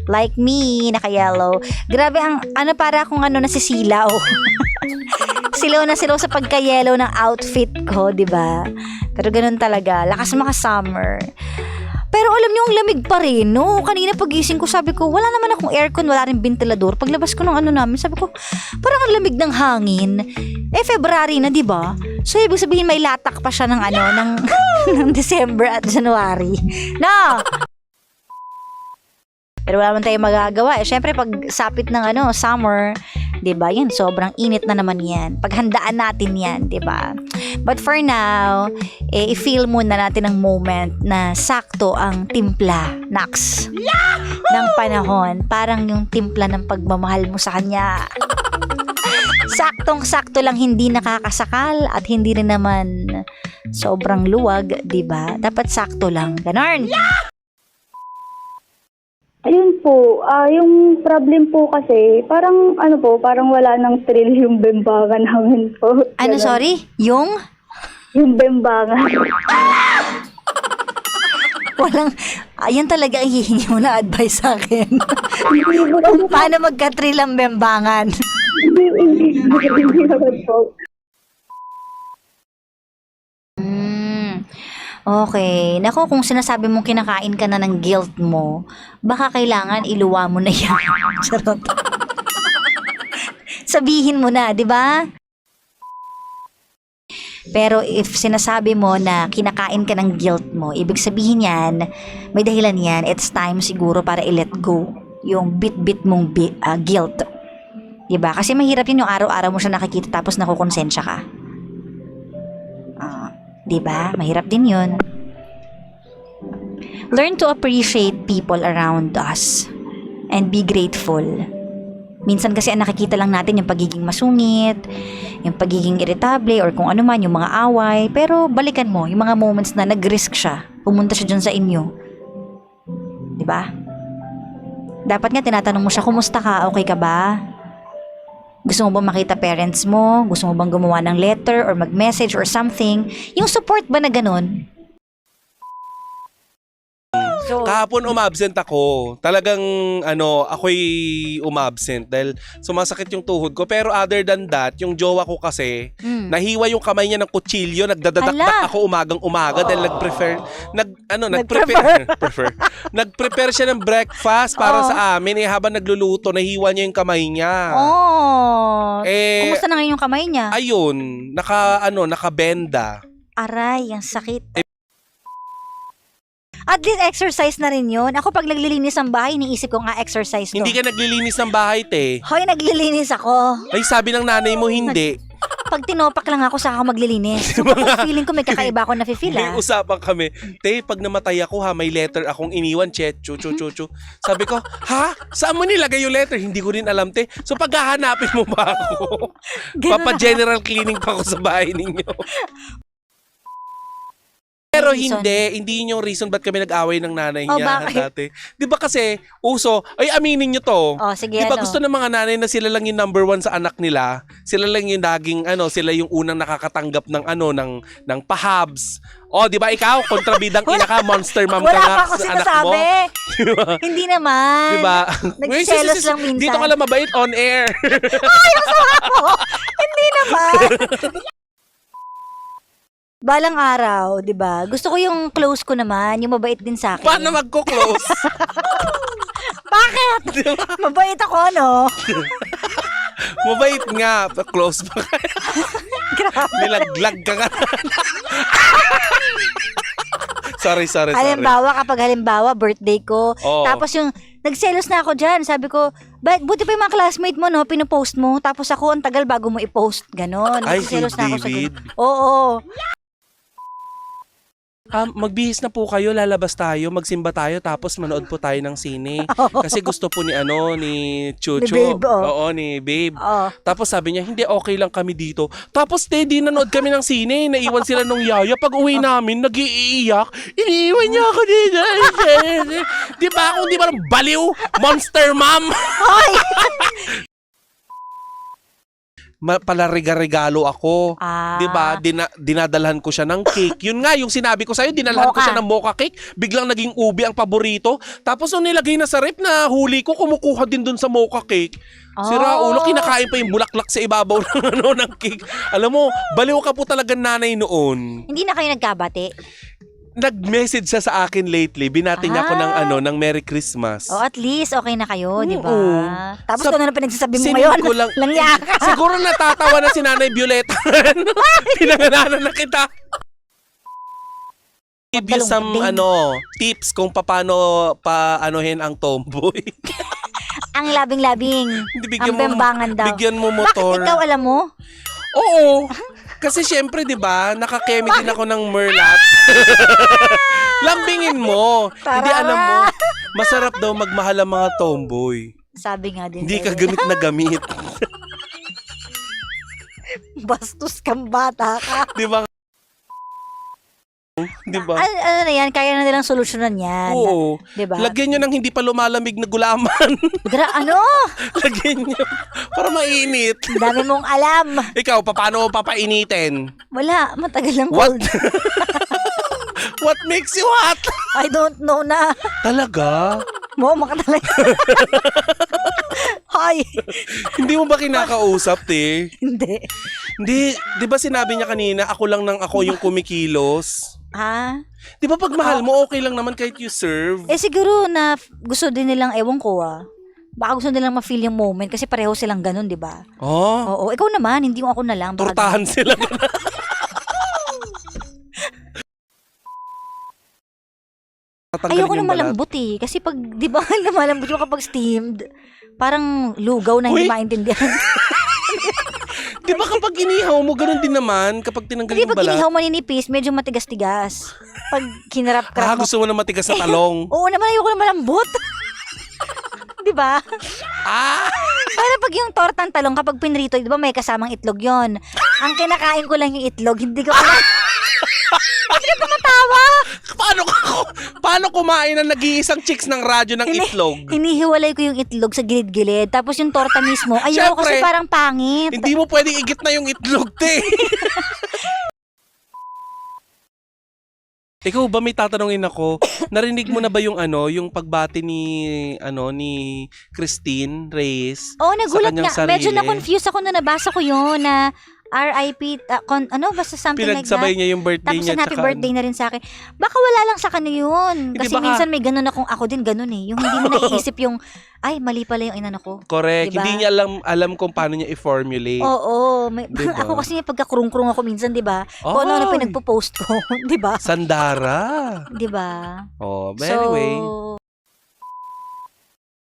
Like me, naka-yellow. Grabe ang, para akong nasisilaw. Silaw na silaw sa pagka-yellow ng outfit ko, di ba? Pero ganun talaga. Lakas maka-summer. Pero alam niyo, ang lamig pa rin, no? Kanina pagising ko, sabi ko, wala naman akong aircon, wala rin ventilador. Paglabas ko ng namin, sabi ko, parang ang lamig ng hangin. February na, di ba? So, ibig sabihin, may latak pa siya ng ng December at January. No! Pero wala man tayong magagawa. Siyempre, pag sapit ng summer, 'di ba? Yan, sobrang init na naman 'yan. Paghandaan natin 'yan, 'di ba? But for now, i-feel muna natin ang moment na sakto ang timpla, Nax, ng panahon. Parang yung timpla ng pagmamahal mo sa kanya. Saktong-sakto lang, hindi nakakasakal at hindi rin naman sobrang luwag, 'di ba? Dapat sakto lang. Ganon. Ayun po, yung problem po kasi, parang parang wala nang thrill yung bembangan namin po. Sorry? Yung bembangan. Walang, ayan talaga ang hihingi mo na advice sa akin. Kung paano magka-thrill ang bembangan. Hindi naman po. Okay. Naku, kung sinasabi mong kinakain ka na ng guilt mo, baka kailangan iluwa mo na yan. Charot. Sabihin mo na, di ba? Pero if sinasabi mo na kinakain ka ng guilt mo, ibig sabihin yan, may dahilan yan, it's time siguro para i-let go yung bit-bit mong guilt. Diba? Kasi mahirap yun yung araw-araw mo siya nakikita tapos nakukonsensya ka. Diba? Mahirap din yun. Learn to appreciate people around us and be grateful. Minsan kasi nakikita lang natin yung pagiging masungit, yung pagiging irritable, or kung ano man, yung mga away. Pero balikan mo, yung mga moments na nag-risk siya, pumunta siya dyan sa inyo. Diba? Dapat nga tinatanong mo siya, kumusta ka? Okay ka ba? Gusto mo bang makita parents mo? Gusto mo bang gumawa ng letter or mag-message or something? Yung support ba na ganun? So, Kahapon umabsent ako. Talagang ako'y umabsent dahil sumasakit yung tuhod ko. Pero other than that, yung jowa ko kasi, nahiwa yung kamay niya ng kutsilyo, nagdadadakdak ako umagang-umaga dahil nagprepare siya ng breakfast para sa amin. Habang nagluluto, nahiwa niya yung kamay niya. Kumusta na ngayon yung kamay niya? Ayun, nakabenda. Aray, ang sakit. At least exercise na rin yun. Ako pag naglilinis ng bahay, iniisip ko exercise to. Hindi ka naglilinis ng bahay, te. Hoy, naglilinis ako. Ay, sabi ng nanay mo, hindi. Pag tinopak lang ako, saka ako maglilinis. So, feeling ko may kakaiba ako na-feel. May usapan kami. Te, pag namatay ako may letter akong iniwan, chu. Sabi ko, ha? Saan mo nilagay yung letter? Hindi ko rin alam, te. So, paghahanapin mo ba ako? Papa-general cleaning pa ako sa bahay ninyo. Pero hindi yun yung reason ba't kami nag-away ng nanay niya dati. Di ba kasi, uso, aminin nyo to. Sige, di ba gusto ng mga nanay na sila lang yung number one sa anak nila? Sila lang yung naging, sila yung unang nakakatanggap ng ng pahabs. Di ba ikaw, kontrabidang ina ka, monster mom ka nga sa anak mo? Diba? Hindi naman. Diba? Nagsiselos lang minsan. Dito ka lang mabait on air. Ay, ang sama mo. Hindi naman. Balang araw, 'di ba? Gusto ko yung close ko naman, yung mabait din sa akin. Paano magko-close? Bakit? Mabait ako, no? Mabait nga, close pa ka. Grabe. Nilaglag ka nga. Sorry. Halimbawa, birthday ko. Tapos yung, nagselos na ako dyan. Sabi ko, buti pa yung mga classmate mo, no? Pinupost mo. Tapos ako, ang tagal bago mo i-post. Ganon. Ay, si Nagselos na ako sa David. Oo. Magbihis na po kayo, lalabas tayo, magsimba tayo, tapos manood po tayo ng sine. Kasi gusto po ni Chucho. Ni Babe, Oo, ni Babe. Tapos sabi niya, hindi, okay lang kami dito. Tapos di nanood kami ng sine, naiwan sila nung yaya. Pag uwi namin, nag-iiyak, iniiwan niya ako dito. Di ba ako, di ba baliw? Monster mom! palariga-regalo ako. Ah. 'Di ba? Dinadalhan ko siya ng cake. Yun nga yung sinabi ko sa'yo, dinalhan ko Mocha. siya ng mocha cake. Biglang naging ubi ang paborito. Tapos nung nilagay na sa rep na huli ko, kumukuha din dun sa mocha cake. Si Raulo, kinakain pa yung bulaklak sa ibabaw ng cake. Alam mo, baliw ka po talaga nanay noon. Hindi na kayo nagkabati? Nag-message siya sa akin lately. Binati niya ako ng Merry Christmas. O at least okay na kayo, di ba? Oo. Tapos Sa- kung ano na pinagsasabi mo Sinend ngayon, ko lang- langya ka. Siguro natatawa na si Nanay Violeta. Pinangalanan na kita. Give you some tips kung paano paanohin ang tomboy. Ang labing-labing. Hindi, Ang bembangan daw. Bigyan mo Bakit motor. ikaw alam mo? Oo. Kasi syempre, di ba, nakakemi din ako ng merlat. Lambingin mo. Hindi alam mo, masarap daw magmahal ang mga tomboy. Sabi nga din. Hindi ka sa'yo. gamit na gamit. Bastos kang bata ka. Di ba? Di ba? Ano na yan, kaya na nilang solusyonan yan. Oo. Di ba? Lagyan nyo ng hindi pa lumalamig na gulaman. Ano? Lagyan nyo. Para mainit. Ang dami mong alam. Ikaw, paano mo papainitin? Wala, matagal lang What? cold. What makes you hot? I don't know na. Talaga? Mo, makatalaga. Hoy. Hindi mo ba kinakausap, te? Hindi. Hindi, di ba sinabi niya kanina, ako lang nang ako yung kumikilos? Ha? Di ba pag mahal mo, okay lang naman kahit you serve? Eh siguro na gusto din nilang, ewan ko baka gusto nilang ma-feel yung moment kasi pareho silang ganun, di ba? Oh, Oo, ikaw naman, hindi yung ako na lang. Baka turtahan sila. ayoko na malambot eh. Kasi pag, di ba, malambot yung kapag steamed, parang lugaw na hindi Uy. maintindihan. Di ba kapag inihaw mo, ganun din naman kapag tinanggal Hindi, yung pag balat? inihaw maninipis, medyo matigas-tigas. Pag kinarap-karap mo. Gusto mo na matigas sa talong. Oo naman, ayoko na malambot. Di ba? Ah! Para pag yung tortang talong, kapag pinrito, di ba may kasamang itlog yon. Ang kinakain ko lang yung itlog, hindi ko Bakit ka tumatawa? Paano kumain ng nag-iisang chicks ng radyo ng itlog? Hinihiwalay ko yung itlog sa gilid-gilid. Tapos yung torta mismo, ayaw Syempre, kasi parang pangit. Hindi mo pwedeng igit na yung itlog, te. Ikaw ba, may tatanungin ako, narinig mo na ba yung yung pagbati ni Christine Reyes? Oo, nagulat kanyang nga. Medyo sarili? na-confuse ako na nabasa ko yun na RIP, basta something like that. Pinagsabay niya yung birthday Tapos niya. yung happy birthday na rin sa akin. Baka wala lang sa kanya yun. Hindi, Kasi baka- minsan may ganun ako din ganun eh. Yung hindi mo naiisip yung, ay, mali pala yung inano ko. Correct. Diba? Hindi niya alam kung paano niya i-formulate. Oo. Diba? Ako kasi may pagkakurung-kurung ako minsan, di ba? Kung ano-ano Ay. pinagpo-post ko, di ba? Sandara. Di ba? Oh, but anyway. So,